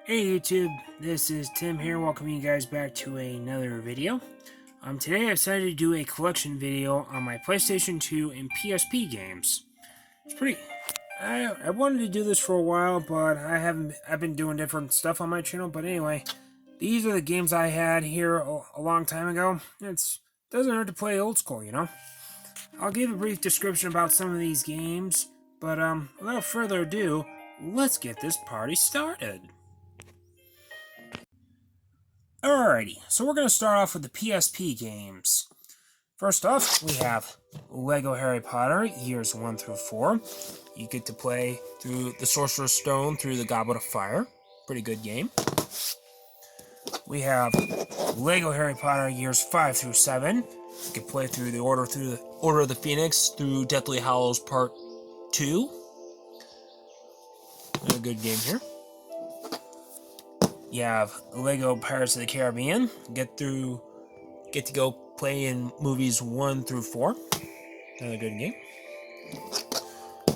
Hey YouTube, this is Tim here, welcoming you guys back to another video. Today I decided to do a collection video on my PlayStation 2 and PSP games. I wanted to do this for a while, but I've been doing different stuff on my channel, but anyway, these are the games I had here a long time ago. It doesn't hurt to play old school, you know? I'll give a brief description about some of these games, but without further ado, let's get this party started. Alrighty, so we're going to start off with the PSP games. First off, we have Lego Harry Potter, years 1 through 4. You get to play through the Sorcerer's Stone through the Goblet of Fire. Pretty good game. We have Lego Harry Potter, years 5 through 7. You can play through the Order of the Phoenix through Deathly Hallows Part 2. A good game here. You have Lego Pirates of the Caribbean. Get to go play in movies 1 through 4. Another good game.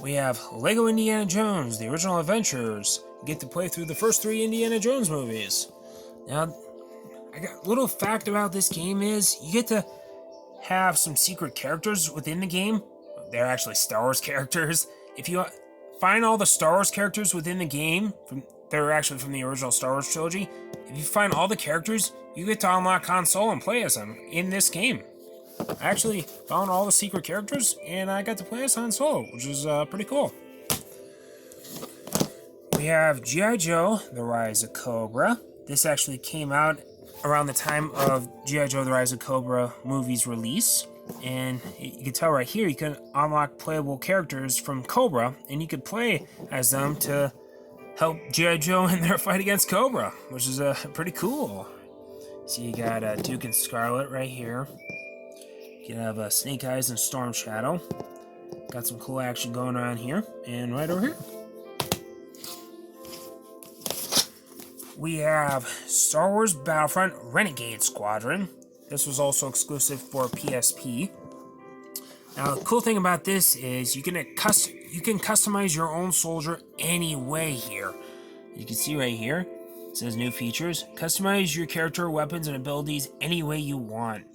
We have Lego Indiana Jones, The Original Adventures. Get to play through the first 3 Indiana Jones movies. Now, a little fact about this game is you get to have some secret characters within the game. They're actually Star Wars characters. If you find all the Star Wars characters within the game, they're actually from the original Star Wars trilogy. If you find all the characters, you get to unlock Han Solo and play as him in this game. I actually found all the secret characters, and I got to play as Han Solo, which is pretty cool. We have G.I. Joe, The Rise of Cobra. This actually came out around the time of G.I. Joe, The Rise of Cobra movie's release. And you can tell right here, you can unlock playable characters from Cobra, and you could play as them to help G.I. Joe in their fight against Cobra, which is pretty cool. So you got Duke and Scarlet right here. You have Snake Eyes and Storm Shadow. Got some cool action going on here. And right over here, we have Star Wars Battlefront Renegade Squadron. This was also exclusive for PSP. Now, the cool thing about this is you can customize your own soldier any way here. You can see right here, it says new features. Customize your character, weapons, and abilities any way you want,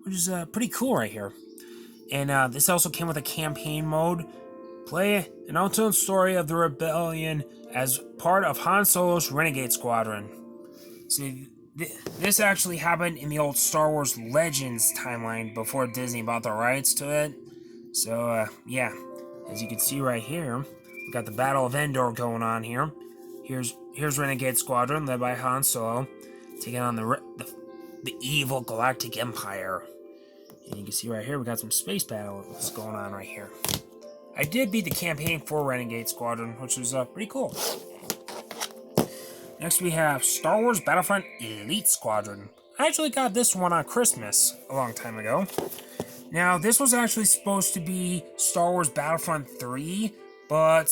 which is pretty cool right here. And this also came with a campaign mode. Play an untold story of the rebellion as part of Han Solo's Renegade Squadron. So this actually happened in the old Star Wars Legends timeline before Disney bought the rights to it. So, yeah, as you can see right here, we got the Battle of Endor going on here. Here's Renegade Squadron, led by Han Solo, taking on the evil Galactic Empire. And you can see right here, we got some space battles going on right here. I did beat the campaign for Renegade Squadron, which was pretty cool. Next, we have Star Wars Battlefront Elite Squadron. I actually got this one on Christmas a long time ago. Now, this was actually supposed to be Star Wars Battlefront 3, but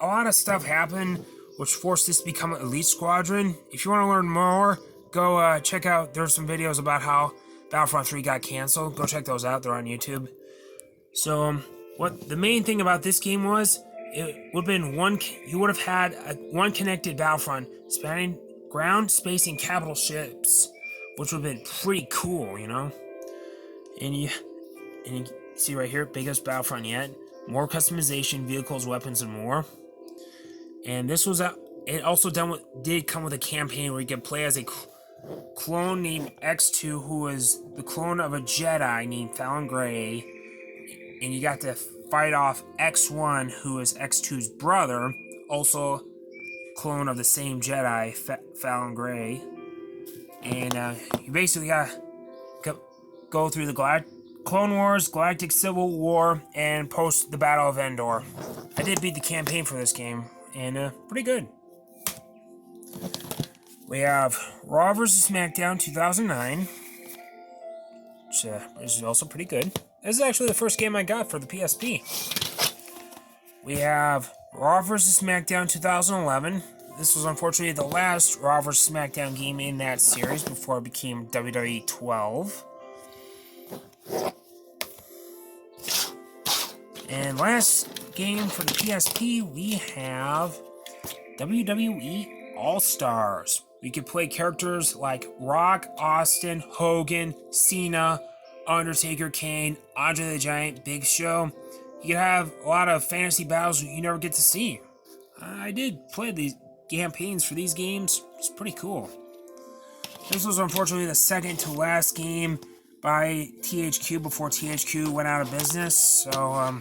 a lot of stuff happened which forced this to become Elite Squadron. If you want to learn more, go check out, there's some videos about how Battlefront 3 got canceled. Go check those out, they're on YouTube. So, what the main thing about this game was, it would have been you would have had one connected Battlefront spanning ground, space, and capital ships, which would have been pretty cool, you know? And you see right here, biggest Battlefront yet. More customization, vehicles, weapons, and more. And this was it also did come with a campaign where you could play as a clone named X2, who was the clone of a Jedi named Fallon Gray. And you got to fight off X1, who is X2's brother, also clone of the same Jedi, Fallon Gray. And you basically got to go through the Clone Wars, Galactic Civil War, and post the Battle of Endor. I did beat the campaign for this game, and pretty good. We have Raw vs. SmackDown 2009, which is also pretty good. This is actually the first game I got for the PSP. We have Raw vs. SmackDown 2011. This was unfortunately the last Raw vs. SmackDown game in that series before it became WWE 12. And last game for the PSP, we have WWE All-Stars. We could play characters like Rock, Austin, Hogan, Cena, Undertaker, Kane, Andre the Giant, Big Show. You could have a lot of fantasy battles you never get to see. I did play these campaigns for these games. It's pretty cool. This was unfortunately the second to last game by THQ before THQ went out of business. So,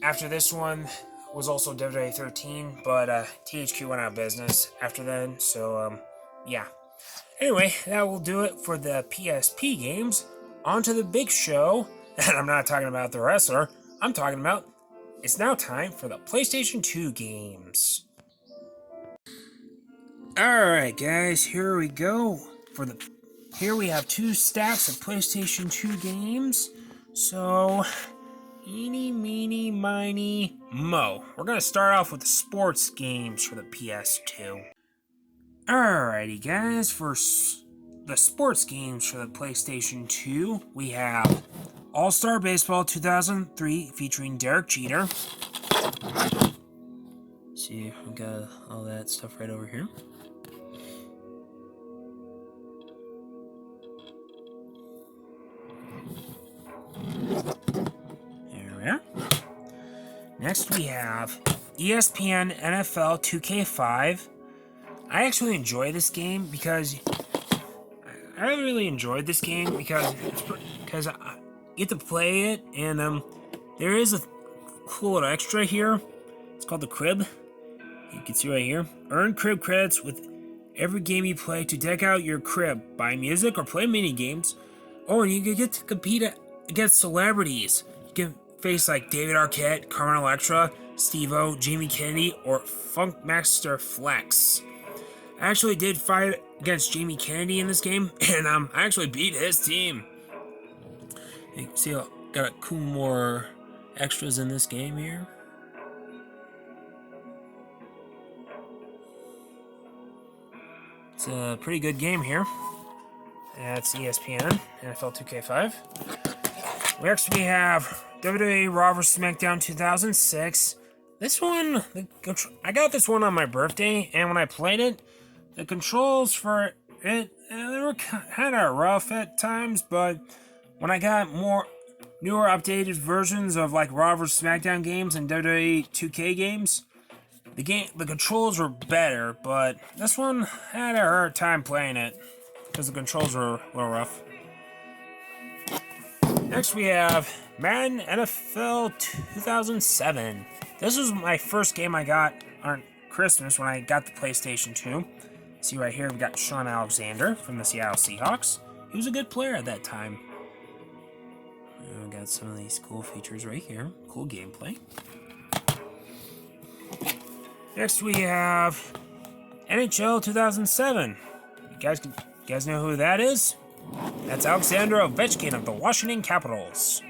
after this one was also WWE 13, but THQ went out of business after then. So, yeah. Anyway, that will do it for the PSP games. On to the big show. And I'm not talking about the wrestler. I'm talking about it's now time for the PlayStation 2 games. Alright guys, here we go. Here we have 2 stacks of PlayStation 2 games. So, eeny, meeny, miny, mo. We're going to start off with the sports games for the PS2. Alrighty guys, for the sports games for the PlayStation 2, we have All-Star Baseball 2003 featuring Derek Jeter. See, we got all that stuff right over here. There we are. Next we have ESPN NFL 2K5. I actually enjoy this game because I really enjoyed this game because I get to play it, and there is a cool little extra here. It's called the Crib. You can see right here. Earn Crib credits with every game you play to deck out your crib. Buy music or play mini games. Oh, and you can get to compete against celebrities. You can face like David Arquette, Carmen Electra, Steve-O, Jamie Kennedy, or Funkmaster Flex. I actually did fight against Jamie Kennedy in this game, and I actually beat his team. You can see I got a cool more extras in this game here. It's a pretty good game here. That's ESPN, NFL 2K5. Next we have WWE Raw vs. SmackDown 2006. This one, I got this one on my birthday, and when I played it, the controls for it, they were kind of rough at times, but when I got newer updated versions of like Raw vs. SmackDown games and WWE 2K games, the controls were better, but this one had a hard time playing it because the controls were a little rough. Next we have Madden NFL 2007. This was my first game I got on Christmas when I got the PlayStation 2. See right here, we got Sean Alexander from the Seattle Seahawks. He was a good player at that time. We got some of these cool features right here. Cool gameplay. Next we have NHL 2007. You guys know who that is? That's Alexander Ovechkin of the Washington Capitals.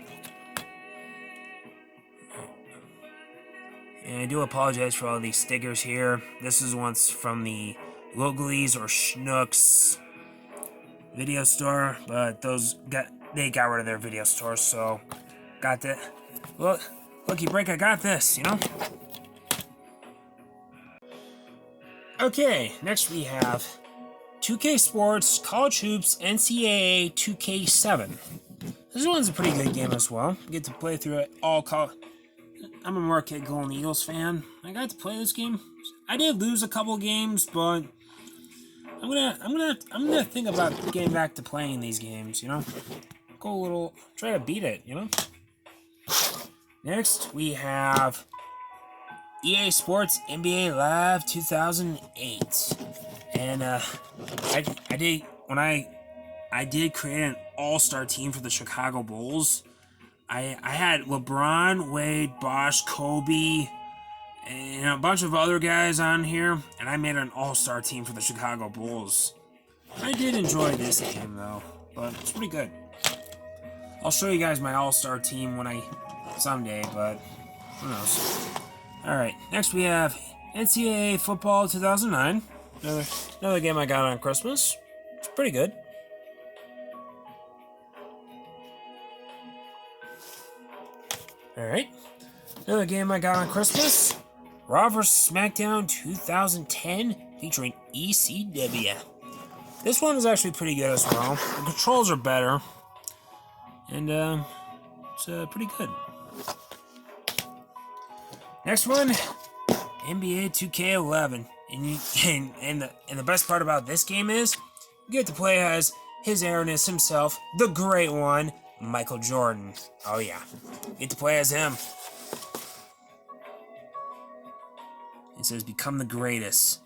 And I do apologize for all these stickers here. This is once from the Loglies or Schnucks video store, but they got rid of their video store, so got that. Look, looky break, I got this, you know? Okay, next we have 2K Sports College Hoops NCAA 2K7. This one's a pretty good game as well. You get to play through it all. I'm a Marquette Golden Eagles fan. I got to play this game. I did lose a couple games, but I'm gonna think about getting back to playing these games. You know, try to beat it. You know. Next we have EA Sports NBA Live 2008, and I did create an all-star team for the Chicago Bulls. I had LeBron, Wade, Bosh, Kobe, and a bunch of other guys on here, and I made an all-star team for the Chicago Bulls. I did enjoy this game though, but it's pretty good. I'll show you guys my all-star team someday, but who knows. Alright, next we have NCAA Football 2009. Another game I got on Christmas. It's pretty good. Alright, another game I got on Christmas. Raw vs. SmackDown 2010 featuring ECW. This one is actually pretty good as well. The controls are better. And it's pretty good. Next one, NBA 2K11. And the best part about this game is you get to play as His Airness himself, the great one, Michael Jordan. Oh yeah, you get to play as him. It says become the greatest.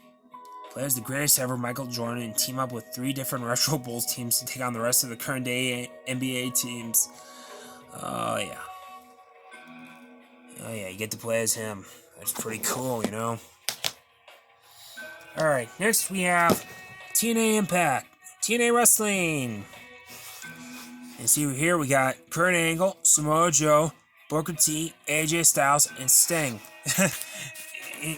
Play as the greatest ever, Michael Jordan, and team up with 3 different Retro Bulls teams to take on the rest of the current day NBA teams. Oh yeah. Oh yeah, you get to play as him. That's pretty cool, you know? Alright, next we have TNA Impact, TNA Wrestling. And see here we got Kurt Angle, Samoa Joe, Booker T, AJ Styles, and Sting.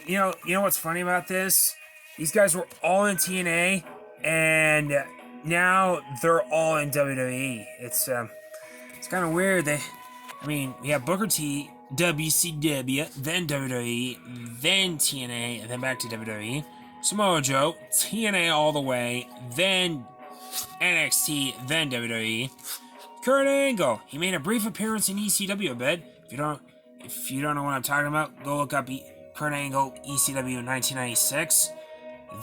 You know what's funny about this? These guys were all in TNA, and now they're all in WWE. It's kind of weird. We have Booker T, WCW, then WWE, then TNA, and then back to WWE. Samoa Joe, TNA all the way, then NXT, then WWE. Kurt Angle, he made a brief appearance in ECW a bit. If you don't know what I'm talking about, go look up Kurt Angle ECW in 1996.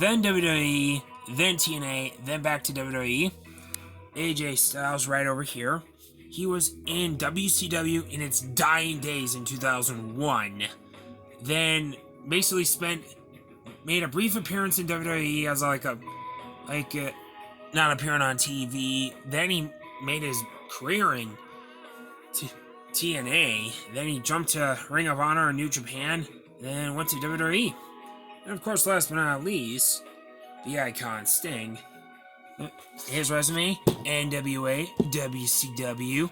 Then WWE, then TNA, then back to WWE. AJ Styles right over here. He was in WCW in its dying days in 2001. Then basically made a brief appearance in WWE as not appearing on TV. Then he made his career in TNA. Then he jumped to Ring of Honor in New Japan. Then went to WWE. And of course, last but not least, the icon Sting. His resume: NWA, WCW,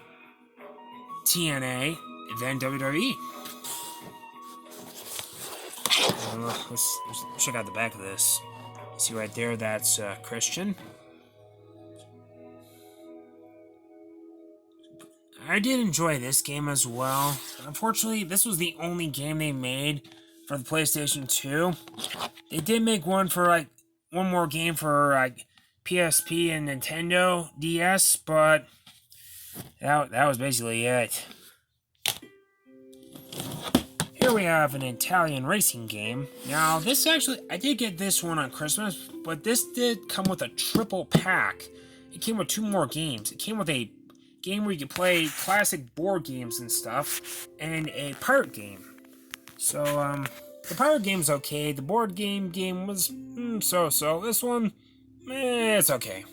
TNA, then WWE. Let's check out the back of this. See right there, that's Christian. I did enjoy this game as well. Unfortunately, this was the only game they made for the PlayStation 2. They did make one more game for PSP and Nintendo DS, but that was basically it. Here we have an Italian racing game. Now, this actually, I did get this one on Christmas, but this did come with a triple pack. It came with 2 more games. It came with a game where you could play classic board games and stuff, and a pirate game. So, the pirate game's okay. The board game was so-so. This one, it's okay.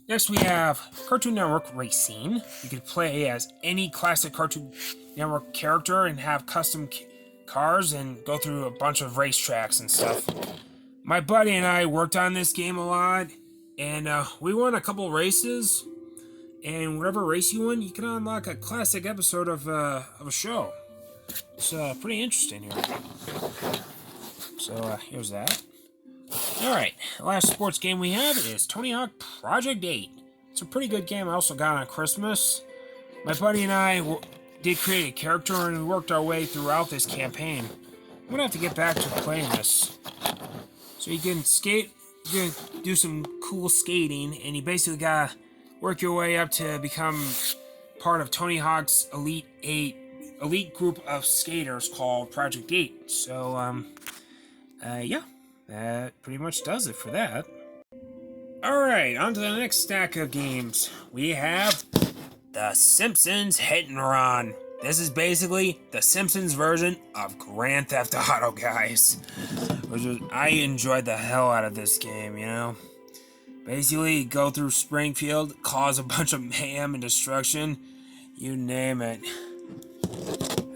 Next we have Cartoon Network Racing. You can play as any classic Cartoon Network character and have custom cars and go through a bunch of racetracks and stuff. My buddy and I worked on this game a lot, and we won a couple races. And whatever race you win, you can unlock a classic episode of a show. It's pretty interesting here. So here's that. Alright, the last sports game we have is Tony Hawk Project 8. It's a pretty good game I also got on Christmas. My buddy and I did create a character and we worked our way throughout this campaign. I'm gonna have to get back to playing this. So you can skate, you can do some cool skating, and you basically gotta work your way up to become part of Tony Hawk's elite group of skaters called Project 8. So, yeah, that pretty much does it for that. Alright, on to the next stack of games. We have The Simpsons Hit and Run. This is basically the Simpsons version of Grand Theft Auto, guys. I enjoyed the hell out of this game, you know? Basically, go through Springfield, cause a bunch of mayhem and destruction, you name it.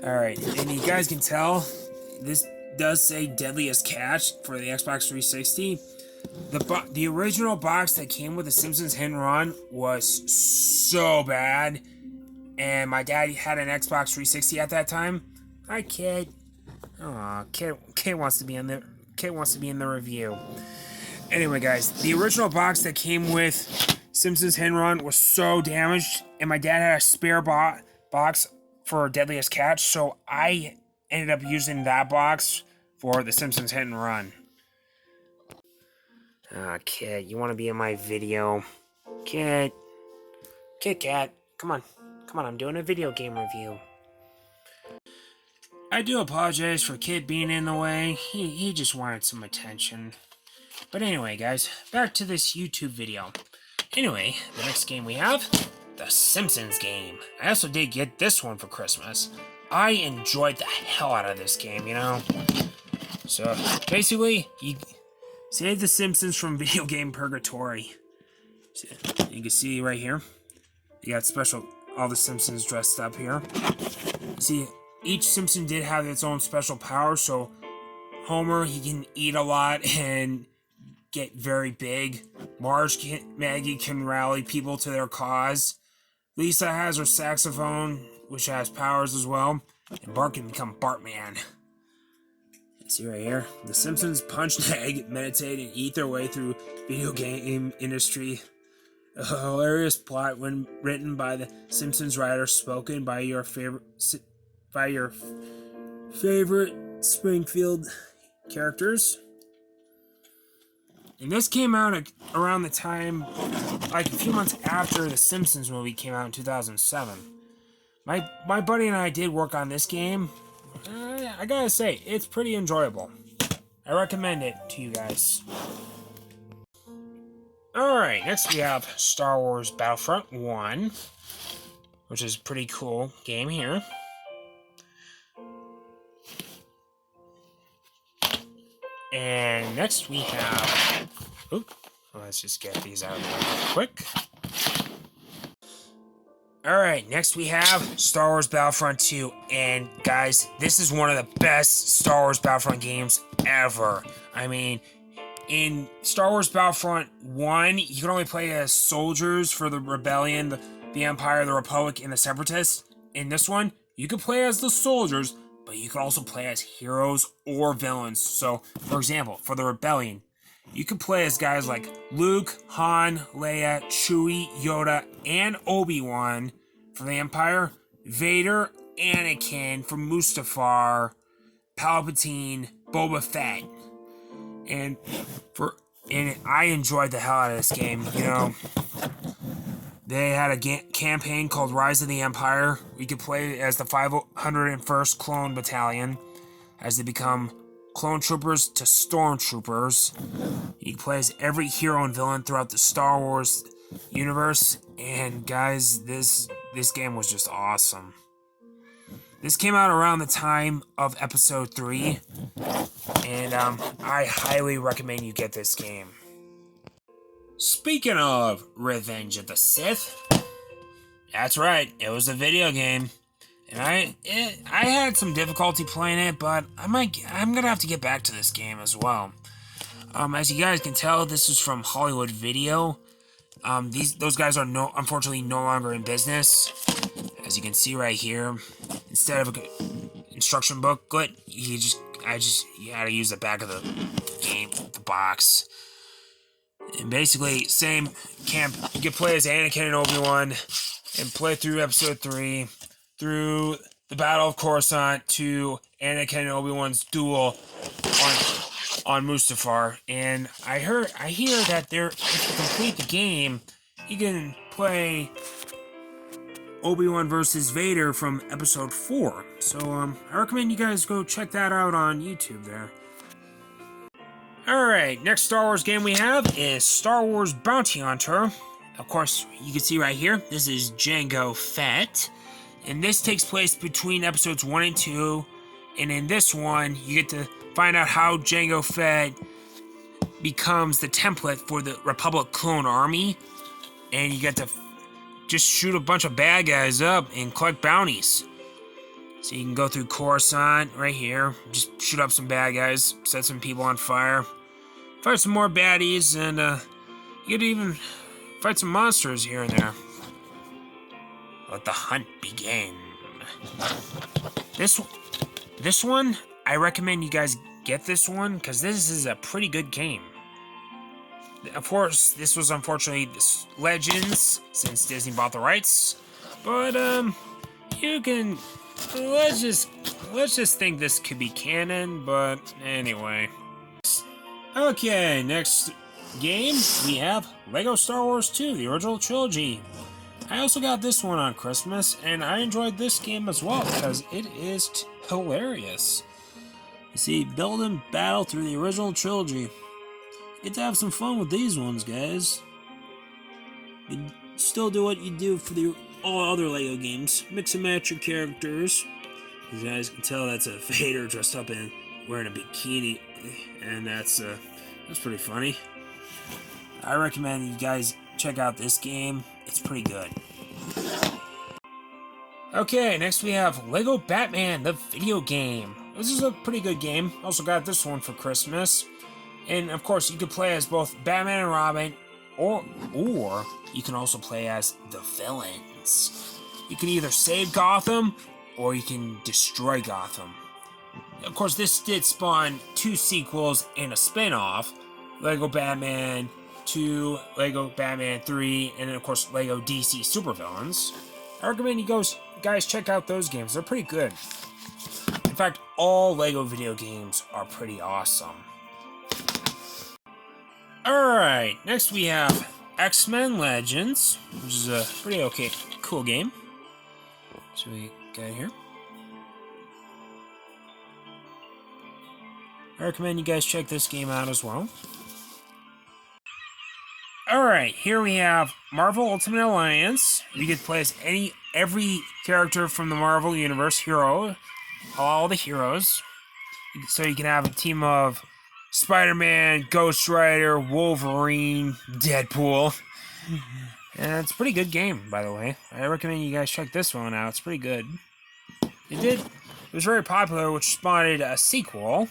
Alright, and you guys can tell, this does say Deadliest Catch for the Xbox 360. The original box that came with the Simpsons Hit and Run was so bad, and my dad had an Xbox 360 at that time. Hi, kid. Aw, kid wants to be in the review. Anyway, guys, the original box that came with Simpsons Hit and Run was so damaged, and my dad had a spare box for Deadliest Catch, so I ended up using that box for The Simpsons Hit and Run. Kit, you want to be in my video? Kit, Kat, come on, I'm doing a video game review. I do apologize for Kit being in the way. He just wanted some attention. But anyway, guys, back to this YouTube video. Anyway, the next game we have, The Simpsons game. I also did get this one for Christmas. I enjoyed the hell out of this game, you know? So, basically, you save The Simpsons from video game purgatory. So, you can see right here, you got all the Simpsons dressed up here. See, each Simpson did have its own special power, so Homer, he can eat a lot and get very big. Maggie can rally people to their cause. Lisa has her saxophone, which has powers as well. And Bart can become Bartman. See right here, the Simpsons punch, nag, meditate, and eat their way through video game industry. A hilarious plot when written by the Simpsons writer, spoken by your favorite Springfield characters. And this came out around the time, like a few months after the Simpsons movie came out in 2007. My buddy and I did work on this game. I gotta say, it's pretty enjoyable. I recommend it to you guys. Alright, next we have Star Wars Battlefront 1, which is a pretty cool game here. And next we have... let's just get these out of there real quick. Alright, next we have Star Wars Battlefront 2. And guys, this is one of the best Star Wars Battlefront games ever. I mean, in Star Wars Battlefront 1, you can only play as soldiers for the Rebellion, the Empire, the Republic, and the Separatists. In this one, you can play as the soldiers, but you can also play as heroes or villains. So, for example, for the Rebellion, you can play as guys like Luke, Han, Leia, Chewie, Yoda, and Obi-Wan. For the Empire, Vader, Anakin, for Mustafar, Palpatine, Boba Fett. And I enjoyed the hell out of this game, you know. They had a campaign called Rise of the Empire. We could play as the 501st Clone Battalion as they become clone troopers to stormtroopers. You can play as every hero and villain throughout the Star Wars universe. And guys, this game was just awesome. This came out around the time of Episode 3. And I highly recommend you get this game. Speaking of Revenge of the Sith, that's right, it was a video game. And I had some difficulty playing it, but I'm gonna have to get back to this game as well. As you guys can tell, this is from Hollywood Video. Those guys are unfortunately no longer in business. As you can see right here, instead of an instruction booklet, you had to use the back of the game, the box. And basically, same camp. You can play as Anakin and Obi-Wan, and play through Episode 3, through the Battle of Coruscant to Anakin and Obi-Wan's duel on Mustafar. And I hear that if you complete the game, you can play Obi-Wan versus Vader from Episode 4. So I recommend you guys go check that out on YouTube there. Alright, next Star Wars game we have is Star Wars Bounty Hunter. Of course, you can see right here, this is Jango Fett. And this takes place between episodes 1 and 2. And in this one, you get to find out how Jango Fett becomes the template for the Republic clone army. And you get to just shoot a bunch of bad guys up and collect bounties. So you can go through Coruscant right here, just shoot up some bad guys, set some people on fire, fight some more baddies, and you could even fight some monsters here and there. Let the hunt begin. This one, I recommend you guys get this one, because this is a pretty good game. Of course, this was unfortunately Legends, since Disney bought the rights, but you can let's just think this could be canon, but anyway. Okay, next game we have Lego Star Wars 2, the original trilogy. I also got this one on Christmas, and I enjoyed this game as well because it is hilarious. You see, build and battle through the original trilogy. Get to have some fun with these ones, guys. You still do what you do for all other Lego games. Mix and match your characters. As you guys can tell, that's a Vader dressed up in wearing a bikini, and that's pretty funny. I recommend you guys check out this game. It's pretty good. Okay, next we have Lego Batman, the video game. This is a pretty good game. Also got this one for Christmas. And of course, you can play as both Batman and Robin, or you can also play as the villains. You can either save Gotham, or you can destroy Gotham. Of course, this did spawn 2 sequels and a spin-off. Lego Batman 2, Lego Batman 3, and then of course Lego DC Supervillains. I recommend you guys check out those games. They're pretty good. In fact, all Lego video games are pretty awesome. Alright, next we have X-Men Legends, which is a pretty cool game. So we got here. I recommend you guys check this game out as well. Alright, here we have Marvel Ultimate Alliance. You can play as every character from the Marvel Universe, all the heroes. So you can have a team of Spider-Man, Ghost Rider, Wolverine, Deadpool. And it's a pretty good game, by the way. I recommend you guys check this one out. It's pretty good. It was very popular, which spawned a sequel.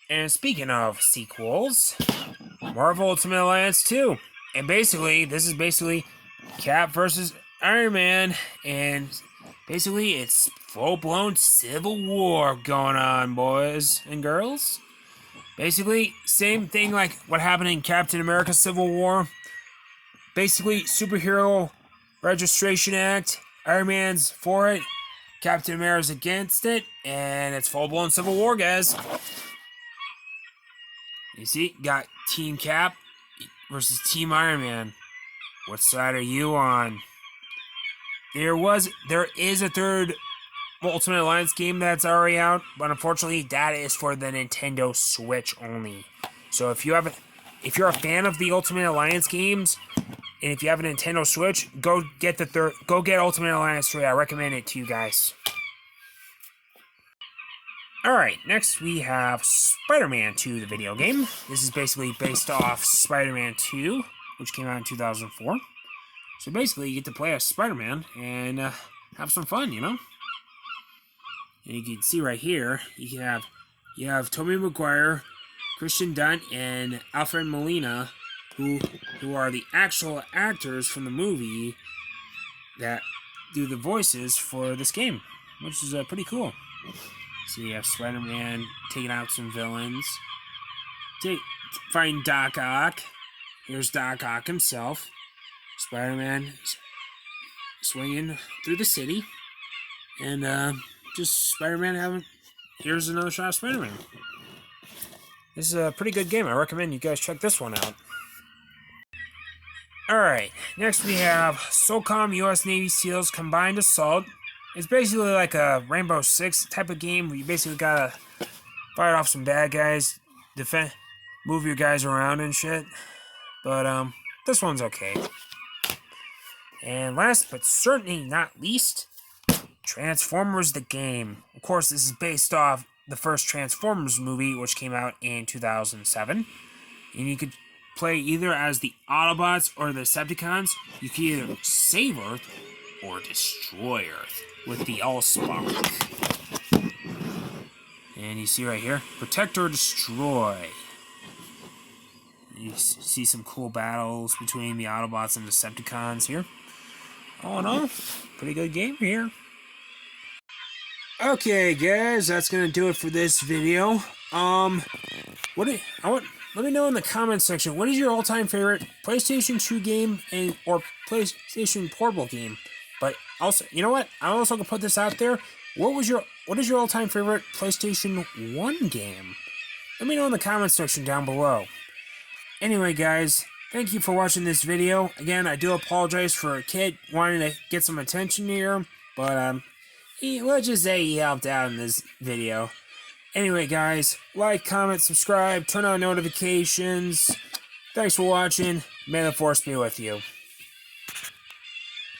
And speaking of sequels, Marvel Ultimate Alliance 2. And basically, this is Cap versus Iron Man. And basically, it's full-blown civil war going on, boys and girls. Basically, same thing like what happened in Captain America Civil War. Basically, Superhero Registration Act. Iron Man's for it. Captain America's against it. And it's full-blown civil war, guys. You see, got Team Cap versus Team Iron Man. What side are you on? There is a third Ultimate Alliance game that's already out, but unfortunately, that is for the Nintendo Switch only. So if you're a fan of the Ultimate Alliance games, and if you have a Nintendo Switch, go get Ultimate Alliance 3. I recommend it to you guys. Alright, next we have Spider-Man 2, the video game. This is basically based off Spider-Man 2, which came out in 2004. So basically, you get to play as Spider-Man and have some fun, you know? And you can see right here, you have Tobey Maguire, Christian Dunst, and Alfred Molina, who are the actual actors from the movie that do the voices for this game, which is pretty cool. So you have Spider-Man taking out some villains. Find Doc Ock. Here's Doc Ock himself. Spider-Man swinging through the city. And just Spider-Man here's another shot of Spider-Man. This is a pretty good game. I recommend you guys check this one out. Alright, next we have SOCOM US Navy SEALs Combined Assault. It's basically like a Rainbow Six type of game where you basically gotta fight off some bad guys, move your guys around and shit. But this one's okay. And last but certainly not least, Transformers the game. Of course, this is based off the first Transformers movie, which came out in 2007. And you could play either as the Autobots or the Decepticons. You can either save Earth or destroy Earth with the Allspark. And you see right here, protect or destroy. You see some cool battles between the Autobots and Decepticons here. All in all, pretty good game here. Okay, guys, that's gonna do it for this video. Let me know in the comments section, what is your all-time favorite PlayStation 2 game or PlayStation Portable game? But also, you know what? I'm also gonna put this out there. What is your all-time favorite PlayStation 1 game? Let me know in the comments section down below. Anyway, guys, thank you for watching this video. Again, I do apologize for a kid wanting to get some attention here, but let's just say he helped out in this video. Anyway, guys, like, comment, subscribe, turn on notifications. Thanks for watching. May the Force be with you.